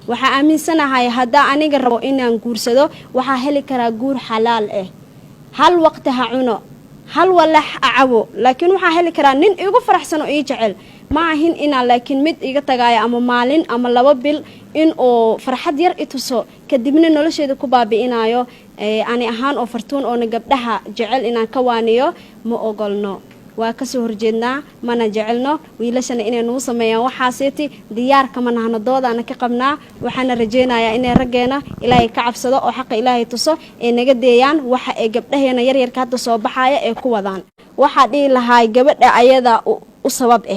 waxa aaminsanahay hadaa aniga rabo inaan guursado waxa heli karaa guur xalaal ah hal waqti ha cuno hal walax acabo laakiin waxa heli karaa nin igu faraxsan oo ii jecel ma ahin inaan laakiin mid iga tagaaya ama maalin ama 2 bil in oo farxad yar ituso kadibna nolosheeda ku baabi'inayo ani ahaan oo fartuun oo gabdhaha jecel inaan ka waaniyo ma ogolno waa ka soo horjeednaa mana jecelno wiilashana inay noo sameeyaan waxaaseeti diyaar kama nahno doodana ka qabnaa waxaana rajeenayaa inay rageena ilaahay ka cabsado oo xaq ilaahay tuso ee naga deeyaan waxa ay gabdhaheena yar yar ka hadda soo baxaya ee ku wadaan waxa dhii lahaay gabadha ayada u sabab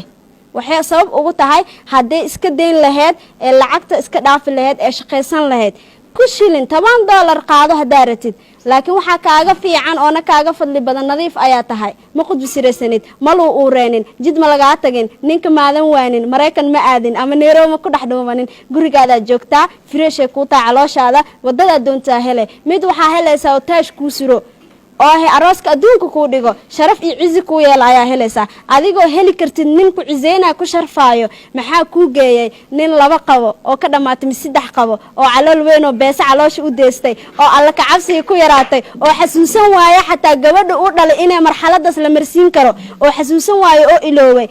waxay sabab ugu tahay haday iska deyn lahayd ee lacagta iska dhaafi lahayd ee shaqaysan lahayd ku shilin $10 qaado hadaratid laakiin waxa kaaga fiican oo na kaaga fadli badan nadiif ayaa tahay ma qudbi siraysanid maluu uureenin jid ma laga tagin ninka maadan waanin Mareykan ma aadin ama Nairobi ku dhaxdhoomanin gurigaada joogtaa fresh ku taa calooshaada wadada doontaa hele mid waxa helaysaa oo taash ku siro oo arooska adduunka ku dhigo sharaf iyo cizi ku yeelaya helaysa adigoo heli kartid nin ku cizeena ku sharfaayo maxaa ku geeyay nin 2 qabo oo ka dhamaatay 3 qabo oo calool weyn oo beesa caloosha u deestay oo alla ka cabsi ku yaraatay oo xasuusan waaya xataa gabadha u dhalay inay marxaladaas la marsiin karo oo xasuusan waayo oo ilooway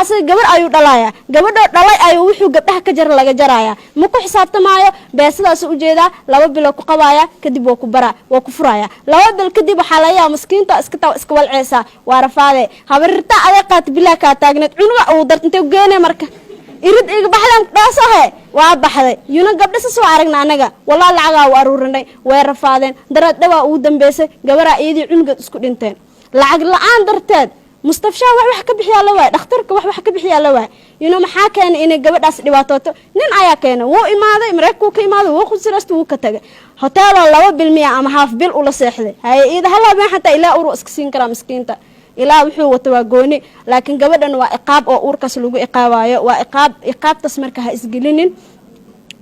asaga gabar ayuu dhalaya gabadho dhalay ayuu wuxuu gabdhaha ka jar laga jaraya ma ku xisaabtamaayo beesadaas u jeeda 2 bilo ku qabaaya kadib waa ku furaya 2 bil kadib xalaya miskiinta iska walceesa waa rafaade habarta aday qaat bilaa ka taagneed cunuga uu dartay geene marka irid iga baxlan dhaasahay waa baxday gabdha soo aragna anaga wallahi lacaga u aruurinay way rafaadeen darad dhawa uu dambeysay gabara iyadii cunuga isku dhinteen lacag la'aan darteed mustafsha wax ka bixiya la waay dhakhtarka wax ka bixiya la waay maxaa keenay in gabadhaas dhibaatooto nin ayaa keenay wuu imaaday Mareykanka ka imaaday wuu khusirasto wuu ka tagay hotel 2 bil miya ama half bil ula seexday ida halaba xataa ilaa uru iska siin kara miskiinta ilaa wuxuu wato waa gooni laakiin gabadhan waa iqaab oo uurkaas lagu iqaabayo waa iqaabtas marka ha isgelinin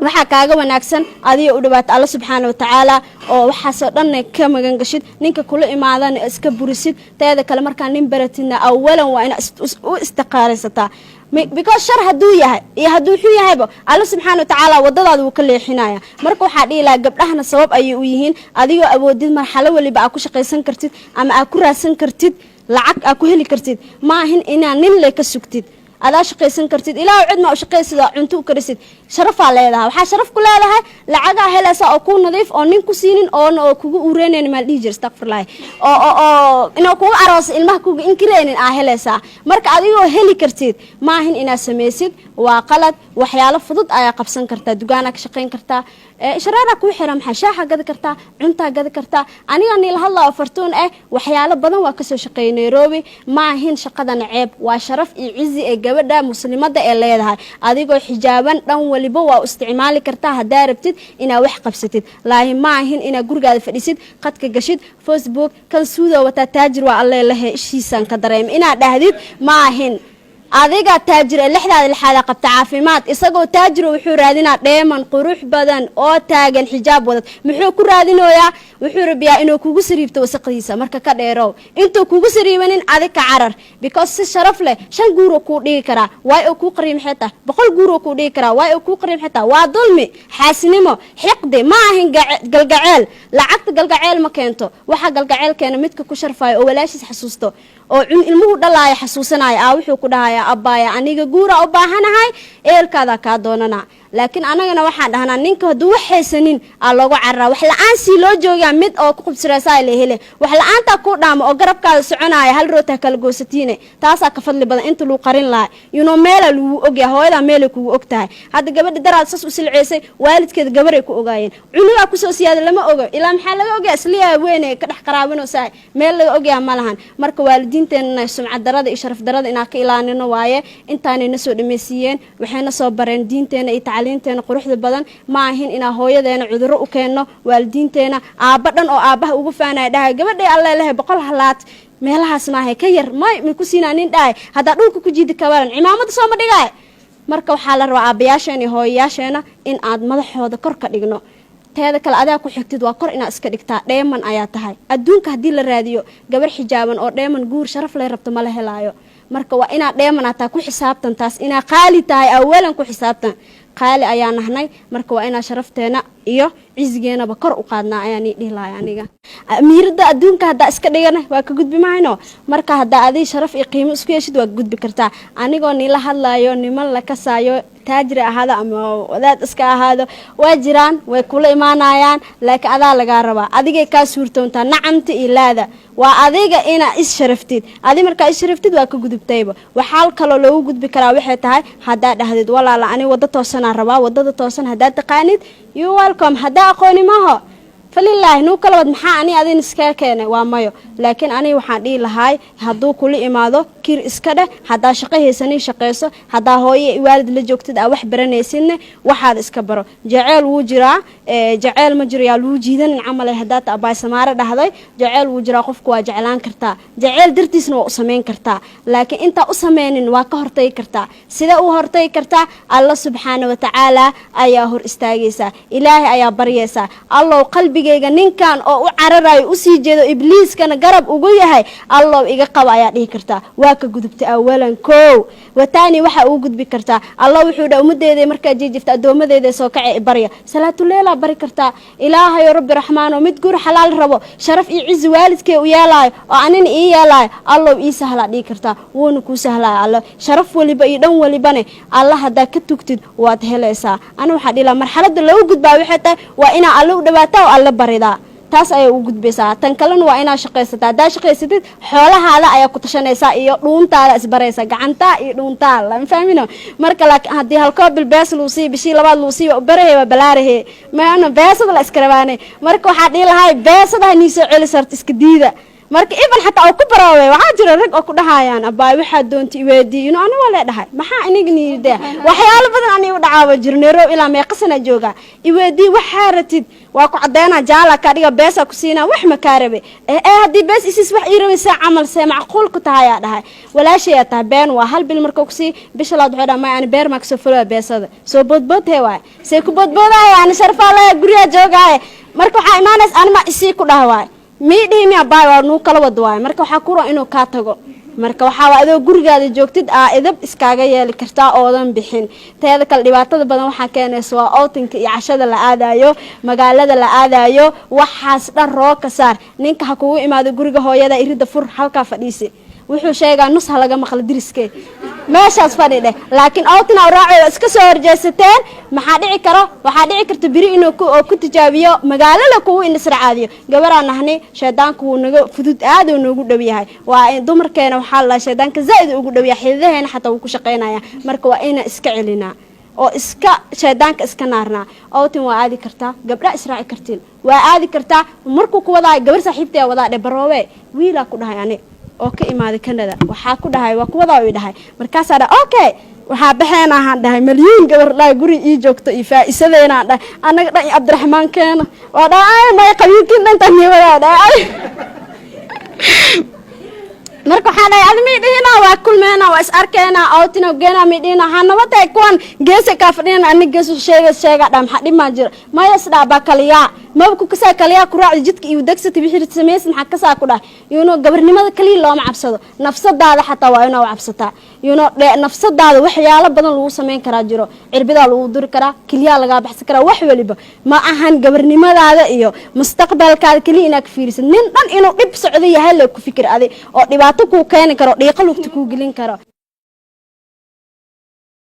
waxa kaaga wanaagsan adiga u dhawaad Allah subhanahu wa ta'ala oo waxa soo dhan ka magan gashid ninka kula imaadan iska burisid teeda kale marka nin baratina awalan waa in u istiqaaraysataa because shar haduu yahay iyo haduu xun yahayba Allah subhanahu wa ta'ala wadadaada uu ka leexinaya marka waxa dhilaa gabdhahana sabab ay u yihiin adiga awoodid marxalo waliba aad ku shaqaysan kartid ama aad ku raadsan kartid lacag aad ku heli kartid ma ahin inaan nin le ka sugtid ada shaqaysan kartid ilaa cid ma u shaqaysida cunto u karisid sharaf leedahay waxa sharaf ku leedahay lacaga helaysa oo ku nadiif oo nin ku siinin oo kugu ureeneen ma dhijir astaghfirullah oo inoo ku aroos ilmaha kugu inkireenin helaysa marka adigoo heli kartid ma ahin inaad sameeysid waa qalad waxyaalo fudud ayaa qabsan kartaa dugaana ka shaqayn kartaa sharaara ku xiran xashaaxa gad kartaa cunta gad kartaa aniga la hadlaa fartuun waxyaalo badan waa ka soo shaqeeyay Nairobi ma ahin shaqadan ceeb waa sharaf iyo cizi gabadha muslimada ee leedahay adigoo xijaaban dhan waliba waa isticmaali kartaa hadaa rabtid inaad wax qabsatid laakiin ma ahin inaad gurigaada fadhisid qadka gashid Facebook kan suudo wata taajir waa Allah ilahay ishiisan ka dareem inaad dhahdid ma ahin adiga taajir lixda qabta caafimaad isagoo taajir wuxuu raadinaa dheeman qurux badan oo taagan xijaab wadad muxuu ku raadinooyaa wuxuu rabiyaa inuu kugu sariibto wasaqdiisa marka ka dheerow intuu kugu sariibanin adiga carar because si sharaf leh 5 guuro ku dhigi kara way oo ku qariim xitaa 100 guuro ku dhigi kara way oo ku qariim xitaa waa dulmi xaasinimo xiqdi ma ahin galgaceel lacagta galgaceel ma keento waxa galgaceel keena midka ku sharfaayo oo walaashis xasuusto oo ilmuhu dhalaaya xasuusanaya wuxuu ku dhahayaa abbaaya aniga guura u baahanahay eelkaada ka doonana laakiin anagana waxaan dhahnaa ninka haduu waxaysanin loogu carraa wax la'aan si loo joogaa mid oo ku qubsiraysaa la hele wax la'aanta ku dhaamo oo garabkaada soconaya hal roota kala goosatiine taasa ka fadli badan inta loo qarin laha meel lagu ogyahay hooyada meel kugu ogtahay hadda gabadha daraad sas u silceysay waalidkeed gabar ay ku ogaayeen cunuga ku soo siyaada lama ogo ilaa maxaa laga ogaa isliya weyn ee ka dhax qaraabinaysaa meel laga ogyahay ma lahan marka waalidiinteena sumcad darada iyo sharaf darada inaa ka ilaalino waaye intaanayna soo dhameysiyeen waxayna soo bareen diinteena iyo tacliinteena quruxda badan ma ahin ina hooyadeena cudurro u keeno waalidiinteena aabba dhan oo aabbaha ugu faanay dhahay gabadhay Allah ilahay 100 halaad meelahaas ma hay ka yar ma ku siinaanin dhahay hada dhulka ku jiidi ka waran cimaamada soo ma dhigay marka waxa la rabaa aabayaasheen iyo hooyayaasheena in aad madaxooda kor ka dhigno teeda kale adaa ku xigtid waa kor inaad iska dhigtaa dheeman ayaa tahay adduunka hadii la raadiyo gabar xijaaban oo dheeman guur sharaf leh rabto ma la helaayo marka waa inaad dheemanaataa ku xisaabtan taas inaad qaali tahay awalan ku xisaabtan qaali ayaan nahnay marka waa inaan sharafteena iyo cizigeenaba kor u qaadnaa ayaan dhihi lahay aniga amiirada adduunka haddaa iska dhigana waa ka gudbi mahayno marka haddaa adii sharaf iyo qiimo isku yeeshid waa gudbi kartaa anigoo nila hadlayo niman la kasaayo taajir ahaado ama wadaad iska ahaado waa jiraan way kula imaanayaan laakiin adaa lagaa rabaa adigay kaa suurtoontaa nacamta iyo laada waa adiga inaa is sharaftid adi markaa is sharaftid waa ka gudubtayba waxaa kaloo loogu gudbi karaa waxay tahay haddaa dhahdid walaala ani wada toosanaa rabaa wadada toosan haddaa taqaanid you welcome haddaa aqooni maaho falilaahi nuu kala wad maxaa ani adin iska keenay waa mayo laakiin ani waxaan dhihi lahaay hadduu kula imaado kir iska dheh haddaa shaqo haysanin shaqayso haddaa hooye waalid la joogtid aa wax baranaysinne waxaad iska baro jaceyl wuu jiraa jaceyl ma jiro yaa lagu jiidanin camal haddaa ta abaay samaare dhahday jaceyl wuu jiraa qofku waa jeclaan kartaa jaceyl dartiisna waa u samayn kartaa laakiin intaa u sameynin waa ka hortagi kartaa sida u hortagi kartaa alla subxaana watacaala ayaa hor istaagaysaa ilaahay ayaa baryaysaa allow qalbigayga ninkan oo u cararayo usii jeedo ibliiskana garab ugu yahay allow iga qaba ayaa dhihi kartaa waa ka gudubtay awalan koow wataani waxa uu gudbi kartaa allah wuxuu dha ummadeeda markaa jiijifta addoomadeeda soo kacay barya salaatuleela bari kartaa ilaahay rabbi raxmaano mid guur xalaal rabo sharaf iyo cizi waalidkee u yeelaayo oo anina ii yeelaayo allow ii sahlaa dhihi kartaa wuuna kuu sahlaayo allo sharaf waliba iyo dhan walibane allah haddaa ka tugtid waad helaysaa ana waxaa dhihi lahaa marxaladda lagu gudbaa waxay tahay waa inaa alle u dhawaataa oo alle baridaa taas ayay u gudbaysaa tan kalena waa inaa shaqaysataa haddaa shaqaysatid xoolahaada ayaa ku tashanaysaa iyo dhuuntaada isbaraysa gacantaa iyo dhuuntaa lama fahmino marka laakiin haddii halkoo bil bees luu sii bishii labaad luu sii barahe waa balaarahe maana beesada la iska rabaane marka waxaa dhihi lahay beesada nii soo celi sarta iska diida marka iban xataa oo ku baraawe waxaa jira rag oo ku dhahayaan abaay waxaa doonta iweediino ana waa leedhahay maxaa aniga niide waxyaalo badan aniga u dhacaaba jiro neerow ilaa meeqasana joogaa iweedii waxaa ratid waa ku cadeena jaala ka dhiga beesa ku siinaa wax ma kaarabe haddii bees isis wax ii rabaysa camal see macquul ku tahay yaa dhahay walaashay taa been waa hal bil marka ku sii bisha laad waxay dhamaa ani beer ma ka soo fulaa beesada soo bodbod he waay see ku bodbodahay ani sharfa la guriga joogaay marka waxaa imaanays anima isii ku dhahawaay miidhiimi abaay waa nuu kala wad waay marka waxaa kuro inuu kaa tago marka waxaa waa adoo gurigaada joogtid aa idab iskaaga yeeli kartaa oodan bixin teeda kale dhibaatada badan waxaa keenaysa waa outinka iyo cashada la aadayo magaalada la aadayo waxaas dhan roo ka saar ninka ha kugu imaado guriga hooyada irida fur halkaa fadhiisi wuxuu sheegaa nus ha laga maqla diriskee meeshaas fadhi dheh laakiin outina raacooda iska soo horjeesateen maxaa dhici karo waxaa dhici karta biri inuu ku tijaabiyo magaalada kugu indhisracaadiyo gabaraa nahni shaydaanku wuu naga fudud aad uu noogu dhow yahay waa dumarkeena waxaa la shaydaanka zaa'id ugu dhow yahay xididaheena xataa wuu ku shaqaynaya marka waa inaan iska celinaa oo iska shaydaanka iska naarnaa outin waa aadi kartaa gabdha israaci kartiin waa aadi kartaa markuu ku wadaay gabar saaxiibtaya wadaa dhe baroowe wiilaa ku dhahay ani oo ka imaaday Canada waxaa ku dhahay waa kuwada uu dhahay markaas aad okay waxaa baxeena ahaan dhahay milyan gabar la guri ii joogto ii faa'iisadeena dhahay anaga dhan Cabdiraxmaan keena waa dhaay ma qabiilkiin dhantan niwada dhaay marka waxaa dhahay admi dhina waa kulmeena waa is arkeena outina geena midina hanabada kuwan geesa ka fadhina aniga geesu sheega dham xadhi ma jiro ma yasda ba kaliya mabku kasa kaliya ku raaci jidka iyo dagsata bixir sameeysan waxa ka saa ku dhahay yuno gabarnimada kaliya looma cabsado nafsadaada xataa waa inaa cabsataa yuno nafsadaada waxyaalo badan lagu sameyn karaa jiro cirbida lagu duri karaa kaliya laga baxsan karaa wax waliba ma ahan gabarnimadaada iyo mustaqbalkaada kaliya inaad fiirisid nin dhan inuu dib socdo yahay la ku fikir adi oo dhibaato ku keeni karo dhiiqa lugta ku gelin karo